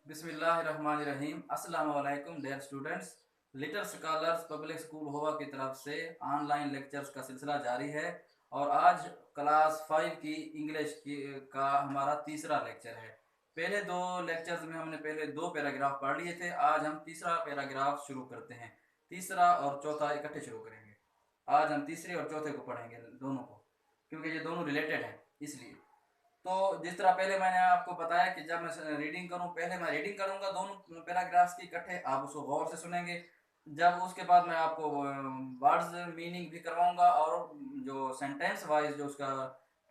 बिस्मिल्लाहिर्रहमानिर्रहीम। अस्सलाम वालेकुम dear students. Little scholars public school होवा की तरफ से ऑनलाइन लेक्चर्स का सिलसिला जारी है और आज क्लास 5 की इंग्लिश की का हमारा तीसरा लेक्चर है। पहले दो लेक्चर्स में हमने पहले दो पैराग्राफ पढ़ लिए थे। आज हम तीसरा पैराग्राफ शुरू करते हैं। तीसरा और चौथा इकट्ठे शुरू करेंगे। आज हम तीसरे और चौथे को पढ़ेंगे दोनों को, क्योंकि ये दोनों रिलेटेड हैं इसलिए। तो जिस तरह पहले मैंने आपको बताया कि जब मैं रीडिंग करूं, पहले मैं रीडिंग करूंगा दोनों पैराग्राफ्स की इकट्ठे, आप उसको गौर से सुनेंगे। जब उसके बाद मैं आपको वर्ड्स मीनिंग भी करवाऊंगा और जो सेंटेंस वाइज जो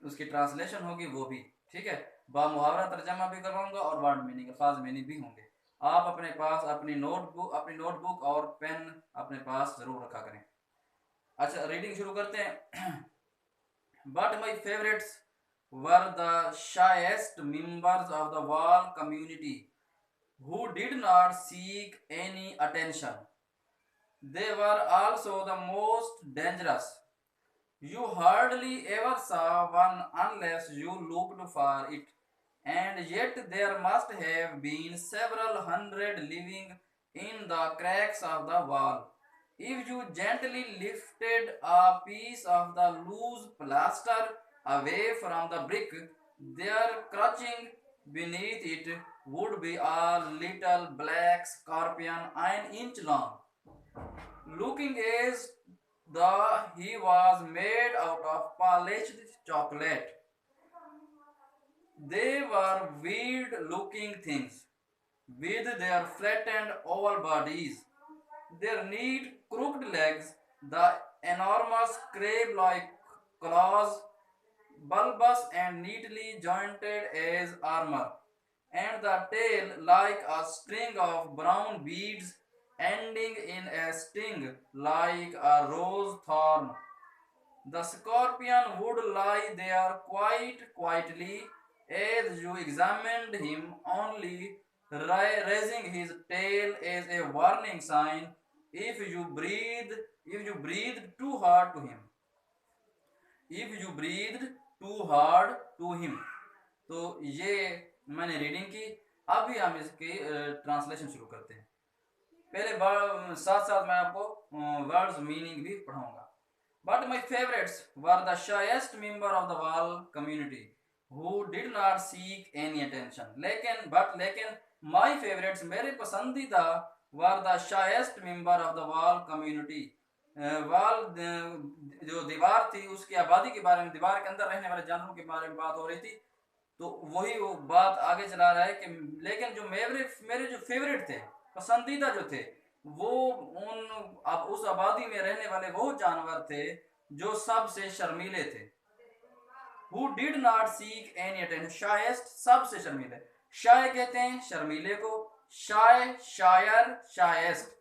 उसकी ट्रांसलेशन होगी वो भी, ठीक है। मुहावरा तर्जमा भी करवाऊंगा और वर्ड मीनिंग, अल्फाज मीनिंग भी होंगे। आप अपने पास अपनी नोटबुक और पेन अपने पास जरूर रखा करें। अच्छा, रीडिंग शुरू करते हैं। But my favourites were the shyest members of the wall community who did not seek any attention. They were also the most dangerous. You hardly ever saw one unless you looked for it, and yet there must have been several hundred living in the cracks of the wall. If you gently lifted a piece of the loose plaster away from the brick, there crouching beneath it would be a little black scorpion an inch long, looking as though he was made out of polished chocolate. They were weird looking things, with their flattened oval bodies, their neat crooked legs, the enormous crab like claws, bulbous and neatly jointed as armor, and the tail like a string of brown beads ending in a sting like a rose thorn. The scorpion would lie there quite quietly as you examined him, only raising his tail as a warning sign if you breathed too hard to him. If you breathed too hard to him. तो ये मैंने reading की। अभी हम इसकी translation शुरू करते हैं। पहले साथ साथ मैं आपको वर्ड्स मीनिंग भी पढ़ाऊंगा। But my favorites were the shyest member of the wall community who did not seek any attention. लेकिन my favorites, मेरे पसंदीदा, were the shyest member of the wall community. वाल जो दीवार थी उसकी आबादी के बारे में, दीवार के अंदर रहने वाले जानवरों के बारे में बात हो रही थी। तो वही वो बात आगे चला रहा है कि लेकिन जो मेरे जो फेवरेट थे, पसंदीदा जो थे, वो अब उस आबादी में रहने वाले वो जानवर थे जो सबसे शर्मीले थे। Who did not seek any attention. शायस्ट, सबसे शर्मीले। शाय कहते हैं शर्मीले को, शाय, शायर, शायस्ट।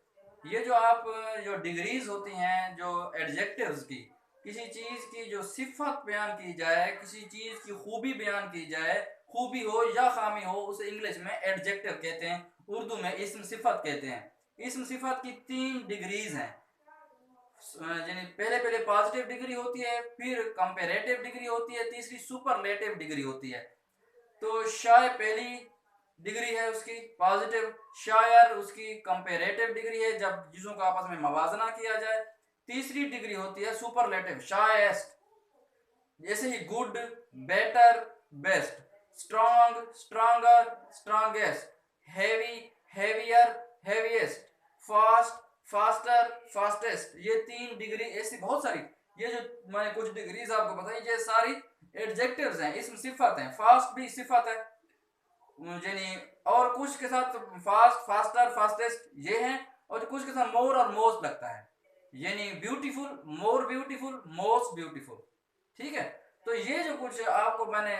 ये जो डिग्रीज होती हैं, जो एडजेक्टिव्स की, किसी चीज की जो सिफत बयान की जाए, किसी चीज की खूबी बयान की जाए, खूबी हो या खामी हो, उसे इंग्लिश में एडजेक्टिव कहते हैं, उर्दू में इस्म सिफत कहते हैं। इस्म सिफत की 3 डिग्रीज हैं। पहले पॉजिटिव डिग्री होती है, फिर कंपेरेटिव डिग्री होती है, तीसरी सुपरलेटिव डिग्री होती है। तो शाय पहली डिग्री है उसकी पॉजिटिव, शायर उसकी कंपेरेटिव डिग्री है जब चीजों का आपस में मवाजना किया जाए। तीसरी डिग्री होती है सुपरलेटिव, शायस्ट। जैसे ही good, better, best, strong, stronger, strongest, heavy, heavier, heaviest, fast, faster, fastest. ये 3 डिग्री, ऐसी बहुत सारी, ये जो मैंने कुछ डिग्रीज आपको बताई, ये सारी एडजेक्टिव्स हैं, इसमें सिफत हैं। फास्ट भी सिफत है, यानी और कुछ के साथ फास्ट, फास्टर, फास्टेस्ट ये हैं, और कुछ के साथ मोर और मोस्ट लगता है, यानी beautiful, more beautiful, most beautiful. ठीक है। तो ये जो कुछ आपको मैंने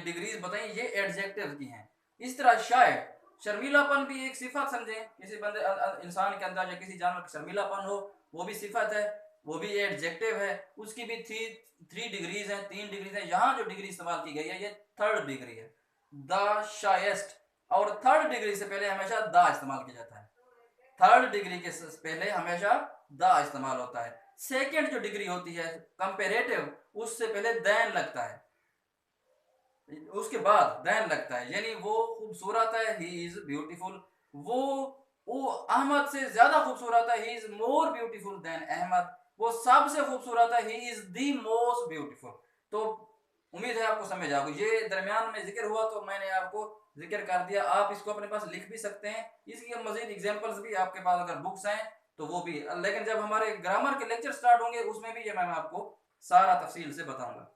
डिग्रीज बताई, ये एडजेक्टिव की हैं। इस तरह शायद शर्मीलापन भी एक सिफत समझें, किसी बंदे इंसान के अंदर या किसी जानवर का शर्मीलापन हो, वो भी सिफत है, वो भी एडजेक्टिव है। उसकी भी 3 डिग्रीज हैं, 3 डिग्रीज हैं। यहाँ जो डिग्री इस्तेमाल की गई है ये 3rd डिग्री है, द शायस्ट। और 3rd डिग्री से पहले हमेशा द इस्तेमाल किया जाता है। 3rd डिग्री के पहले हमेशा द इस्तेमाल होता है। 2nd जो डिग्री होती है कंपेरेटिव, उससे पहले देन लगता है। उसके बाद देन लगता है, यानी वो खूबसूरत है, ही इज ब्यूटीफुल। वो वो अहमद से ज्यादा खूबसूरत है, he is more beautiful than Ahmad. वो सबसे खूबसूरत है, he is the most beautiful. तो उम्मीद है आपको समझ आ गई। ये दरमियान में जिक्र हुआ तो मैंने आपको जिक्र कर दिया। आप इसको अपने पास लिख भी सकते हैं, इसकी मजीद एग्जांपल्स भी आपके पास अगर बुक्स हैं तो वो भी। लेकिन जब हमारे ग्रामर के लेक्चर स्टार्ट होंगे उसमें भी ये मैं आपको सारा तफसील से बताऊंगा।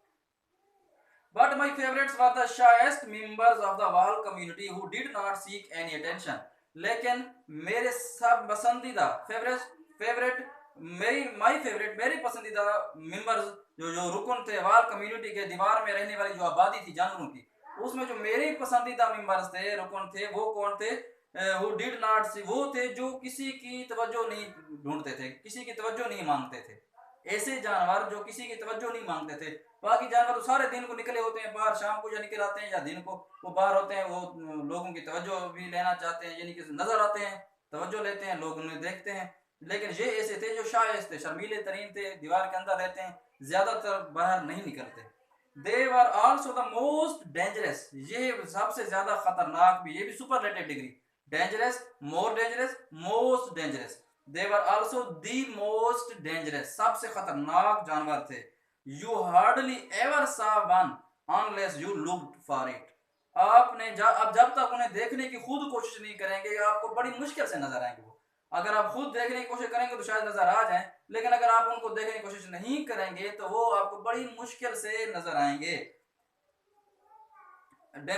But my favorites were the shyest members of the whole community who did not seek any attention. लेकिन मेरे सब पसंदीदा फेवरेट मेरी पसंदीदा मेंबर्स जो रुकन थे वाल कम्युनिटी के, दीवार में रहने वाली जो आबादी थी जानवरों की, उसमें जो मेरे पसंदीदा मेंबर्स थे, रुकन थे, वो कौन थे? हु डिड नॉट सी, वो थे जो किसी की तवज्जो नहीं ढूंढते थे, किसी की तवज्जो नहीं मांगते थे। ऐसे जानवर जो किसी की तवज्जो नहीं मांगते थे। बाकी जानवर तो सारे दिन को निकले होते हैं बाहर, शाम को या निकल आते हैं या दिन को वो बाहर होते हैं, वो लोगों की तवज्जो भी लेना चाहते हैं, यानी कि नजर आते हैं, तवज्जो लेते हैं, लोग उन्हें देखते हैं। लेकिन ये ऐसे थे जो शायद थे, शर्मीले तरीन थे, दीवार के अंदर रहते हैं, ज्यादातर बाहर नहीं निकलते। They were also the most dangerous, ये सबसे ज्यादा खतरनाक भी, ये भी superlative degree, dangerous, more dangerous, most dangerous. They were also the most dangerous, सबसे खतरनाक जानवर थे। You hardly ever saw one unless you looked for it. आपने अब जब तक उन्हें देखने की खुद कोशिश नहीं करेंगे, आपको बड़ी मुश्किल से नजर आएंगे वो। अगर आप खुद देखने की कोशिश करेंगे तो शायद नजर आ जाए, लेकिन अगर आप उनको देखने की कोशिश नहीं करेंगे तो वो आपको बड़ी मुश्किल से नजर आएंगे।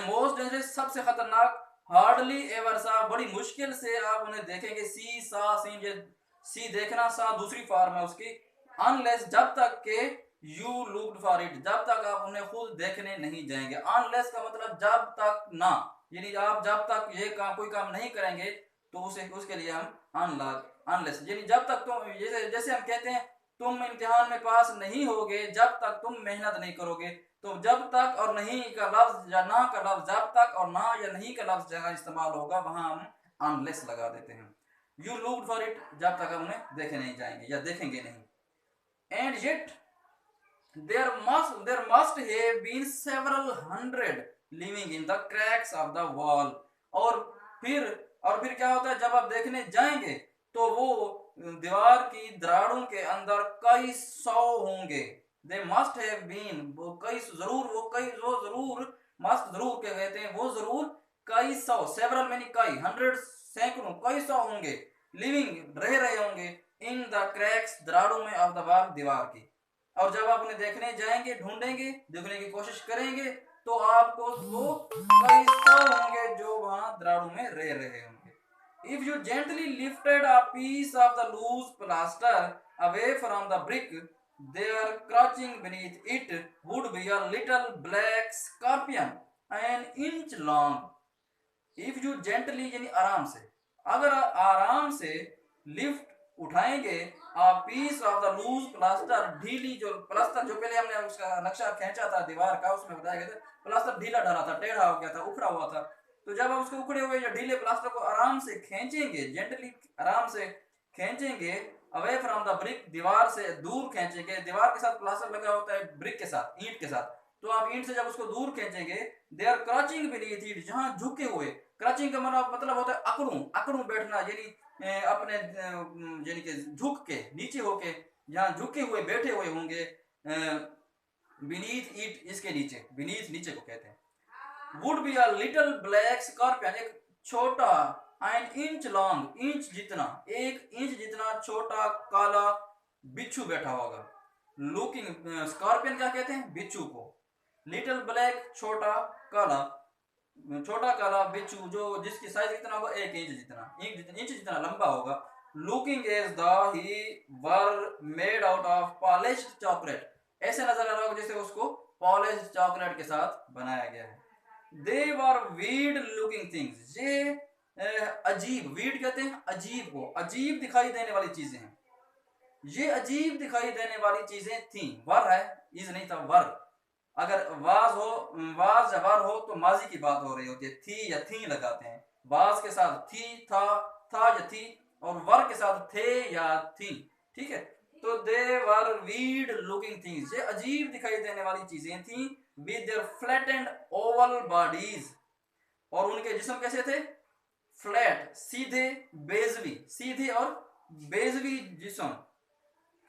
मोस्ट डेंजरस, सबसे खतरनाक। हार्डली एवर सा, बड़ी मुश्किल से आप उन्हें देखेंगे। सी सा सीन, सी देखना, सा दूसरी फॉर्म है उसकी। अनलेस, जब तक के, यू लुक्ड फॉर इट, जब तक आप उन्हें खुद देखने नहीं जाएंगे। अनलेस का मतलब जब तक ना, यानी आप जब तक ये काम कोई काम नहीं करेंगे तो उसे उसके लिए हम अनलेस, यानी जब तक तुम, जैसे जैसे हम कहते हैं तुम इम्तिहान में पास नहीं होगे जब तक तुम मेहनत नहीं करोगे। तो जब तक और नहीं का लफ्ज या ना का लफ्ज, जब तक और ना या नहीं का लफ्ज जगह इस्तेमाल होगा वहां हम अनलेस लगा देते हैं। यू लुक्ड फॉर इट, जब तक हम उन्हें देखे नहीं जाएंगे या देखेंगे नहीं। And yet there must have been several hundred living in the cracks of the wall। और फिर फिर क्या होता है, जब आप देखने जाएंगे तो वो दीवार की दरारों के अंदर कई सौ होंगे। दे मस्ट हैव बीन, वो कई जरूर, वो जरूर, मस्ट जरूर क्या कहते हैं, वो जरूर कई सौ, सेवरल मैंने कई, हंड्रेड सैकड़ों, कई सौ होंगे, लिविंग रह रहे होंगे, इन द क्रैक्स दरारों में, ऑफ द वॉल दीवार की। और जब आप उन्हें देखने जाएंगे, ढूंढेंगे, देखने की कोशिश करेंगे तो आपको वो कई सौ होंगे जो वहां दरारों में रह रहे होंगे। If you gently lifted a piece of the loose plaster away from the brick, there crouching beneath it would be a little black scorpion an inch long। If you gently यानी आराम से, अगर आराम से लिफ्ट उठाएंगे, piece of the loose plaster, ढीली जो plaster, जो पहले हमने उसका नक्शा खींचा था दीवार का, उसमें बताया गया था प्लास्टर ढीला ढाला था, टेढ़ा हो गया था, उखड़ा हुआ था। तो जब आप उसके उखड़े हुए या ढीले प्लास्टर को आराम से खींचेंगे, जेंटली आराम से खींचेंगे, अवे फ्रॉम द ब्रिक, दीवार से दूर खींचेंगे, दीवार के साथ प्लास्टर लगा होता है ब्रिक के साथ, ईंट के साथ, तो आप ईंट से जब उसको दूर खींचेंगे, they are crouching beneath it, जहां झुके हुए, क्रचिंग का मतलब होता है अकड़ू, अकड़ू बैठना, यानी अपने यानी कि झुक के, नीचे होके, यहाँ झुके हुए बैठे हुए होंगे, बीनीथ इट, इसके नीचे, बीनीथ नीचे को कहते हैं। Would be a little black scorpion, एक छोटा, एन इंच लॉन्ग, इंच जितना, एक इंच जितना छोटा काला बिच्छू बैठा होगा। लुकिंग, स्कॉर्पियन क्या कहते हैं, बिच्छू को। लिटिल ब्लैक, छोटा काला, छोटा काला बिच्छू जो जिसकी साइज कितना होगा, एक इंच जितना, इंच जितना लंबा होगा। Looking as the he were made out of polished chocolate, ऐसे नजर आ रहा होगा जैसे उसको पॉलिश्ड चॉकलेट के साथ बनाया गया है। They were weed looking things, ये अजीब, वीड कहते हैं अजीब को, अजीब दिखाई देने वाली चीजें हैं, ये अजीब दिखाई देने वाली चीजें थी। वर है, इज नहीं था, वर। अगर वाज हो, वाज या वर हो तो माजी की बात हो रही होती है, थी या थी लगाते हैं, वाज के साथ थी, था या थी, और वर के साथ थे या थी, ठीक है। तो दे वर वीड लुकिंग थिंग्स, ये अजीब दिखाई देने वाली चीजें थी। With their flattened oval bodies, और उनके जिस्म कैसे थे, फ्लैट, सीधे, बेजवी, सीधे और बेजवी जिस्म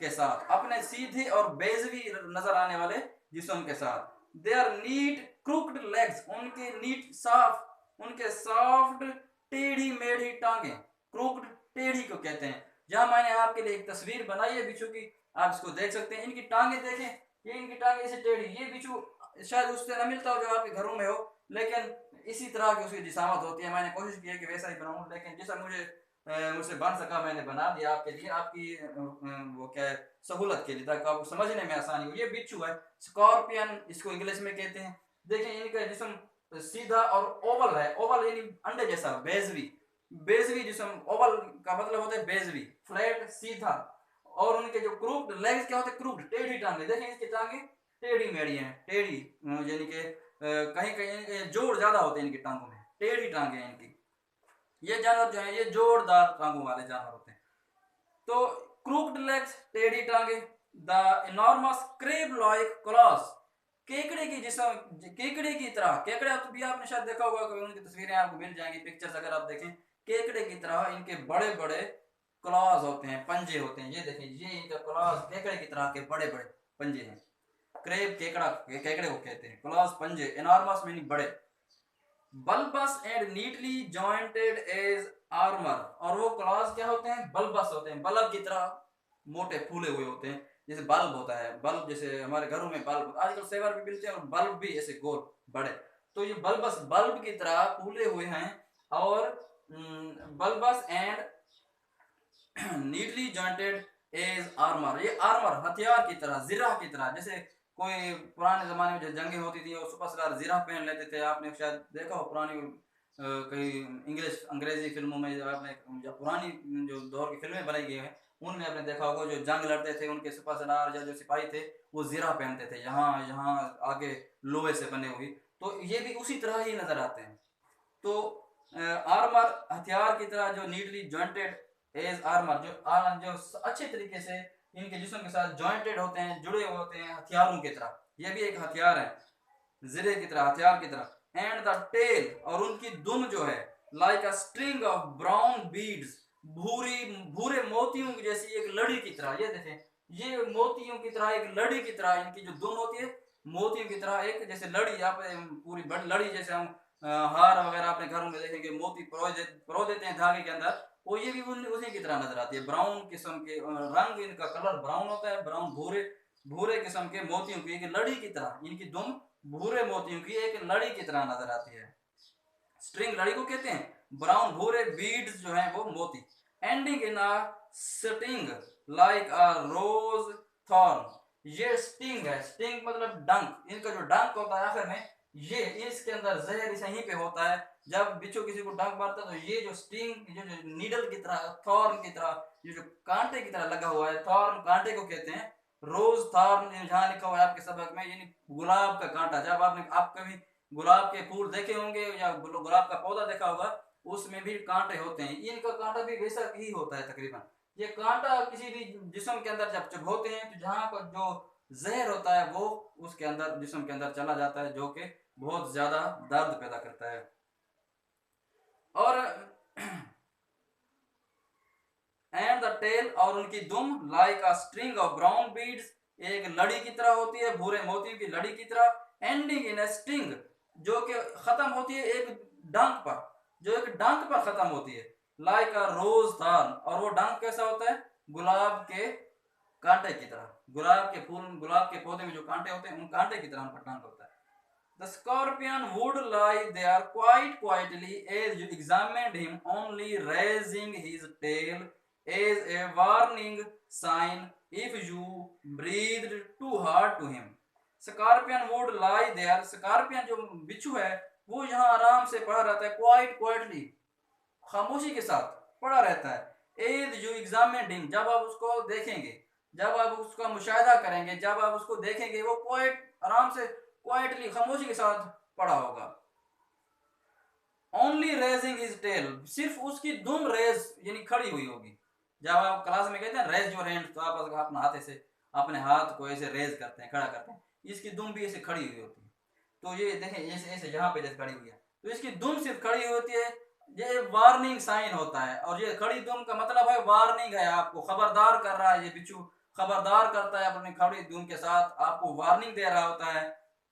के साथ, अपने सीधे और बेजवी नजर आने वाले जिस्म के साथ। देयर नीट क्रूक्ड लेग्स, उनके नीट साफ, उनके सॉफ्ट टेढ़ी मेढ़ी टांगे, क्रूक्ड टेढ़ी को कहते हैं। जहां मैंने आपके लिए एक तस्वीर बनाई है बिच्छू की, आप इसको देख सकते हैं। इनकी टांगे देखें, ये इनकी टांगे ऐसे टेढ़ी, ये बिच्छू शायद उससे ना मिलता हो जो आपके घरों में हो, लेकिन इसी तरह की उसकी जिसामत होती है। मैंने कोशिश की है कि वैसा ही बनाऊं, लेकिन जैसा मुझसे बन सका मैंने बना दिया आपके लिए, आपकी वो क्या है, सहूलत के लिए, ताकि आपको समझने में आसानी हो। ये बिच्छू है, स्कॉर्पियन इसको इंग्लिश में कहते हैं। देखिए इनका जिस्म सीधा और ओवल है, ओवल यानी अंडे जैसा, बेजवी, बेजवी जिस्म, ओवल का मतलब होता है बेजवी, फ्लैट, सीधा। और उनके जो क्रूक्ड लेग्स क्या होते हैं, क्रूक्ड, टेढ़ी टांगे। देखें इसकी टांगे टेढ़ी मेढ़ी हैं, टेढ़ी, यानी कि कहीं कहीं जोड़ ज्यादा होते हैं इनकी टांगों में, टेढ़ी टांगे हैं इनकी। ये जानवर जो है ये जोरदार टांगों वाले जानवर होते हैं। तो क्रूक्ड लेग्स, टेढ़ी टांगे, the enormous crab like claws, केकड़े की जिसम, केकड़े की तरह, केकड़े तो भी आपने शायद देखा होगा, उनकी तस्वीरें आपको मिल जाएंगी, पिक्चर्स अगर आप देखें, केकड़े की तरह इनके बड़े बड़े क्लॉज होते हैं, पंजे होते हैं। ये देखें, ये इनका क्लॉज केकड़े की तरह के बड़े बड़े पंजे हैं। क्रेब केकड़ा, केकड़े को कहते हैं, क्लॉज पंजे, इनॉर्मस मीनिंग बड़े। Bulbous and neatly jointed as armour, और वो क्लॉज क्या होते हैं, बल्बस होते हैं, बल्ब की तरह मोटे फूले हुए होते हैं। जैसे बल्ब होता है, बल्ब जैसे हमारे घरों में बल्ब आजकल सेवर भी मिलते हैं, और बल्ब भी ऐसे गोल बड़े, तो ये बल्बस बल्ब की तरह फूले हुए हैं। और bulbous and neatly jointed as armour, ये आर्मर हथियार की तरह, जिराह की तरह। जैसे कोई पुराने जमाने में जो जंगें होती थी और सुपरस्टार जिराह पहन लेते थे, आपने शायद देखा हो पुरानी कई इंग्लिश अंग्रेजी फिल्मों में, जो आपने जो पुरानी जो दौर की फिल्में बनाई गई हैं उनमें आपने देखा होगा, जो जंग लड़ते थे उनके सुपरस्टार या जो सिपाही थे वो जिराह पहनते थे, यहाँ यहाँ आगे लोहे से बने हुई। तो ये भी उसी तरह ही नजर आते हैं। तो आर्मर हथियार की तरह, जो नीटली जॉइंटेड एज आर्मर, जो अच्छे तरीके से इनके जिस्म के साथ जॉइंटेड होते हैं, जुड़े हुए होते हैं हथियारों की तरह। ये भी एक हथियार है, जिरे की तरह, हथियार की तरह। एंड द टेल, और उनकी दुम जो है, like a string of brown beads, भूरी भूरे मोतियों की जैसी एक लड़ी की तरह। ये देखें, ये मोतियों की तरह एक लड़ी की तरह इनकी जो दुम होती है, मोतियों की तरह एक जैसे लड़ी, यहाँ पे पूरी बड़ी लड़ी, जैसे हम हार वगैरह अपने घरों में देखेंगे, मोती परो देते हैं धागे के अंदर, वो ये भी उसी की तरह नजर आती है। ब्राउन किस्म के रंग, इनका कलर ब्राउन होता है, ब्राउन भूरे भूरे किस्म के मोतियों की एक लड़ी की तरह, इनकी दुम भूरे मोतियों की एक लड़ी की तरह नजर आती है। स्ट्रिंग लड़ी को कहते हैं, ब्राउन भूरे बीड्स जो हैं वो मोती। Ending in a sting like a rose thorn, ये स्टिंग है, स्टिंग मतलब डंक, इनका जो डंक होता है आखिर में, ये इसके अंदर जहर इस यहीं पे होता है। जब बिच्छू किसी को डंक मारता है तो ये जो स्टिंग, जो नीडल की तरह, थॉर्न की तरह, ये जो कांटे की तरह लगा हुआ है, थॉर्न कांटे को कहते हैं। रोज थॉर्न जहां लिखा हुआ है आपके सबक में, यानी गुलाब का कांटा। जब आप कभी गुलाब के फूल देखे होंगे या गुलाब का पौधा देखा होगा, उसमें भी कांटे होते हैं, इनका कांटा भी वैसा ही होता है तकरीबन। ये कांटा किसी भी जिस्म के अंदर जब चुभोते हैं तो जहां पर जो जहर होता है वो उसके अंदर, जिस्म के अंदर चला जाता है, जो कि बहुत ज्यादा दर्द पैदा करता है। और एंड द टेल, और उनकी दुम, like a string of brown beads, एक लड़ी की तरह होती है, भूरे मोतियों की लड़ी की तरह। एंडिंग इन ए स्टिंग, जो कि खत्म होती है एक डंक पर, जो एक डंक पर खत्म होती है। लाइक अ रोज थॉर्न, और वो डंक कैसा होता है, गुलाब के कांटे की तरह, गुलाब के फूल, गुलाब के पौधे में जो कांटे होते हैं उन कांटे की तरह उनका डंक होता है। The scorpion would lie there quite quietly as you examined him, only raising his tail as a warning sign if you breathed too hard to him. Scorpion would lie there, scorpion जो बिच्छू है वो यहाँ आराम से पड़ा रहता है, quite quietly, खामोशी के साथ पड़ा रहता है। एज यू एग्जामिन, जब आप उसको देखेंगे, जब आप उसका मुशाहिदा करेंगे, जब आप उसको देखेंगे, वो क्वाइट आराम से, क्वाइटली, खामोशी के साथ पड़ा होगा। ओनली रेजिंग हिज टेल, सिर्फ उसकी दुम रेज यानी खड़ी हुई होगी। जब आप क्लास में कहते हैं रेज योर हैंड, तो आप अपने हाथ से अपने हाथ को ऐसे रेज करते हैं, खड़ा करते हैं, इसकी दुम भी ऐसे खड़ी हुई होती है। तो ये देखें ऐसे ऐसे यहाँ पे जैसे खड़ी हुई है, तो इसकी दुम सिर्फ खड़ी होती है, ये वार्निंग साइन होता है। और ये खड़ी दुम का मतलब है वार्निंग है, आपको खबरदार कर रहा है। ये बिच्छू खबरदार करता है अपनी खड़ी दुम के साथ, आपको वार्निंग दे रहा होता है।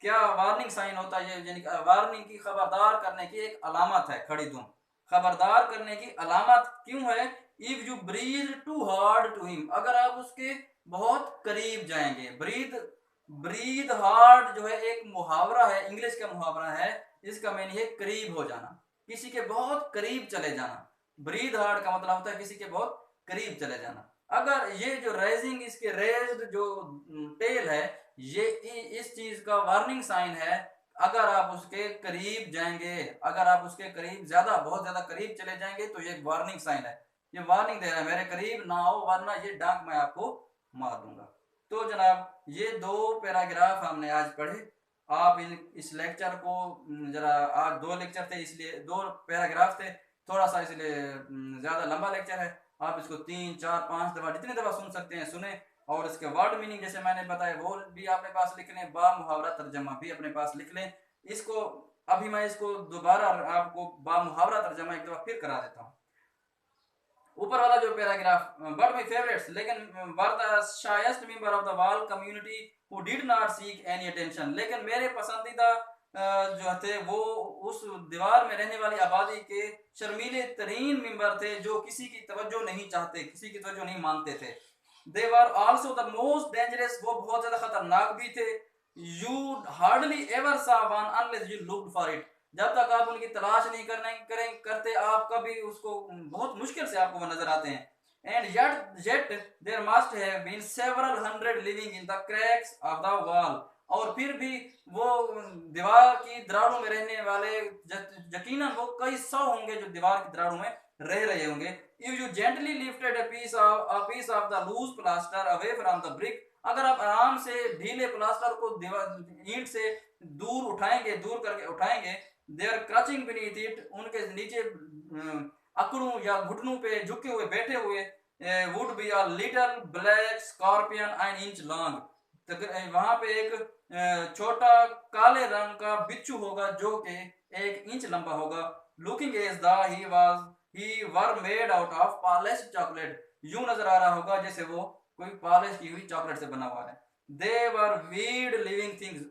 क्या वार्निंग साइन होता है ये, यानी वार्निंग की, खबरदार करने की एक अलामत है खड़ी दुम। खबरदार करने की अलामत क्यों है? If you breathe too hard to him, अगर आप उसके बहुत करीब जाएंगे। ब्रीद हार्ड जो है एक मुहावरा है, इंग्लिश का मुहावरा है। इसका मीनिंग है करीब हो जाना, किसी के बहुत करीब चले जाना। ब्रीद हार्ड का मतलब होता है किसी के बहुत करीब चले जाना। अगर ये जो रेजिंग, इसके रेज्ड जो टेल है, ये इस चीज का वार्निंग साइन है। अगर आप उसके करीब जाएंगे, अगर आप उसके करीब ज्यादा, बहुत ज्यादा करीब चले जाएंगे, तो ये वार्निंग साइन है। ये वार्निंग दे रहा है मेरे करीब ना हो, वरना ये डांक मैं आपको मार दूंगा। तो जनाब ये दो पैराग्राफ हमने आज पढ़े। आप इस लेक्चर को जरा, आज दो लेक्चर थे इसलिए, दो पैराग्राफ थे, थोड़ा सा इसलिए ज़्यादा लंबा लेक्चर है। आप इसको 3 4 5 दफ़ा, जितनी दफ़ा सुन सकते हैं सुने। और इसके वर्ड मीनिंग जैसे मैंने बताया वो भी अपने पास लिख लें, बा मुहावरा तर्जमा भी अपने पास लिख लें। इसको अभी मैं इसको दोबारा आपको बा मुहावरा तर्जमा एक दफ़ा फिर करा देता हूँ। ऊपर वाला जो पैराग्राफ, बट माय फेवरेट्स लेकिन were the shyest member of the whole community who did not seek any attention, लेकिन मेरे पसंदीदा जो थे वो उस दीवार में रहने वाली आबादी के शर्मीले तरीन मेंबर थे, जो किसी की तवज्जो नहीं चाहते, किसी की तवज्जो नहीं मानते थे। They were also the most dangerous, वो बहुत ज्यादा खतरनाक भी थे। You hardly ever saw one unless you looked for it, जब तक आप उनकी तलाश नहीं करते, आप कभी उसको, बहुत मुश्किल से आपको वो नजर आते हैं। And yet there must have been several hundred living in the cracks of the wall, और फिर भी वो दीवार की दरारों में रहने वाले यकीनन वो कई सौ होंगे जो दीवार की दरारों में रह रहे होंगे। If you gently lifted a piece of the loose plaster away from the brick, अगर आप आराम से ढीले प्लास्टर को दीवार ईंट से दूर उठाएंगे, दूर करके उठाएंगे, they are crouching beneath it, उनके नीचे अकड़ों या घुटनों पे झुके हुए बैठे हुए, would be a little black scorpion an inch long, वहां पे एक छोटा काले रंग का बिच्छू होगा जो कि 1 इंच लंबा होगा। Looking as the he were made out of polish chocolate, यूं नजर आ रहा होगा जैसे वो कोई पॉलिश की हुई चॉकलेट से बना हुआ है। They were weird living things,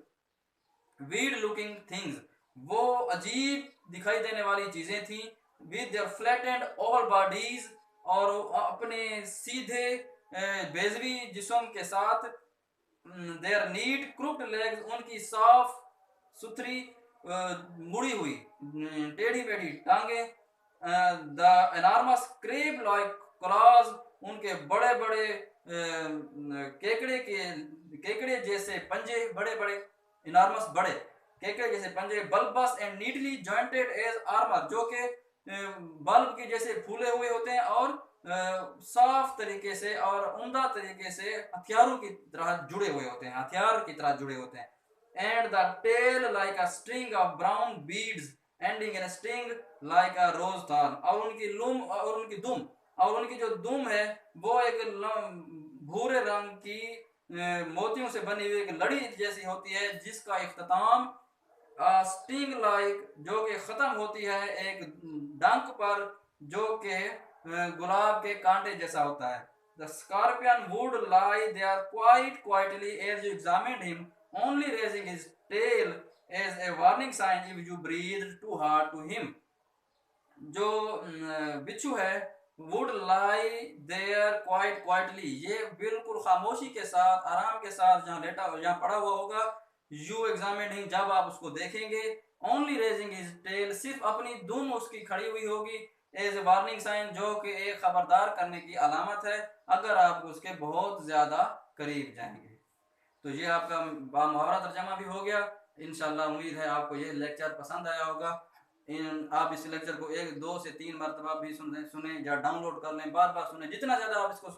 weird looking things, वो अजीब दिखाई देने वाली चीजें थी। With their flattened oval bodies, और अपने सीधे बेजवी जिस्म के साथ। देयर नीट क्रुक्ड लेग्स, उनकी साफ सुथरी मुड़ी हुई टेढ़ी मेढ़ी टांगे। The enormous crab like claws, उनके बड़े बड़े केकड़े जैसे पंजे, बड़े बड़े इनार्मस बड़े केकड़े जैसे पंजे। Bulbous and neatly jointed as armour, जो के बल्ब के जैसे फूले हुए होते हैं और साफ तरीके से और उम्दा तरीके से हथियारों की तरह जुड़े हुए होते हैं, हथियार की तरह जुड़े होते हैं। And the tail like a string of brown beads ending in string like a rose thorn, और उनकी लूम और उनकी दुम, और उनकी जो दुम है वो एक भूरे रंग की मोतियों से बनी हुई एक लड़ी जैसी होती है, जिसका इख्तिताम स्टिंग लाइक, जो कि खत्म होती है एक डंक पर जो कि गुलाब के कांटे जैसा होता है। The scorpion would lie there quite quietly as you examined him, only raising his tail as a warning sign if you breathe too hard to him. जो बिच्छू है would lie there quite quietly, ये बिल्कुल खामोशी के साथ, आराम के साथ जहाँ लेटा, जहाँ पड़ा हुआ होगा। यू एग्जामिनिंग, जब आप उसको देखेंगे। ओनली रेजिंग हिज टेल, सिर्फ अपनी दुम उसकी खड़ी हुई होगी। एज ए वार्निंग साइन, जो कि एक खबरदार करने की अलामत है अगर आप उसके बहुत ज्यादा करीब जाएंगे। तो ये आपका मुहावरा तर्जमा भी हो गया। इंशाल्लाह उम्मीद है आपको ये लेक्चर पसंद आया होगा। आप इस लेक्चर को 1 2 से 3 मरतबा भी सुने या डाउनलोड कर लें, बार बार सुने। जितना ज़्यादा आप इसको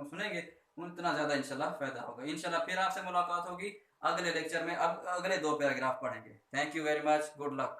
सुनेंगे उतना ज़्यादा इंशाल्लाह फ़ायदा होगा। इंशाल्लाह फिर आपसे मुलाकात होगी अगले लेक्चर में। अब अगले 2 पैराग्राफ पढ़ेंगे। Thank you very much, good luck.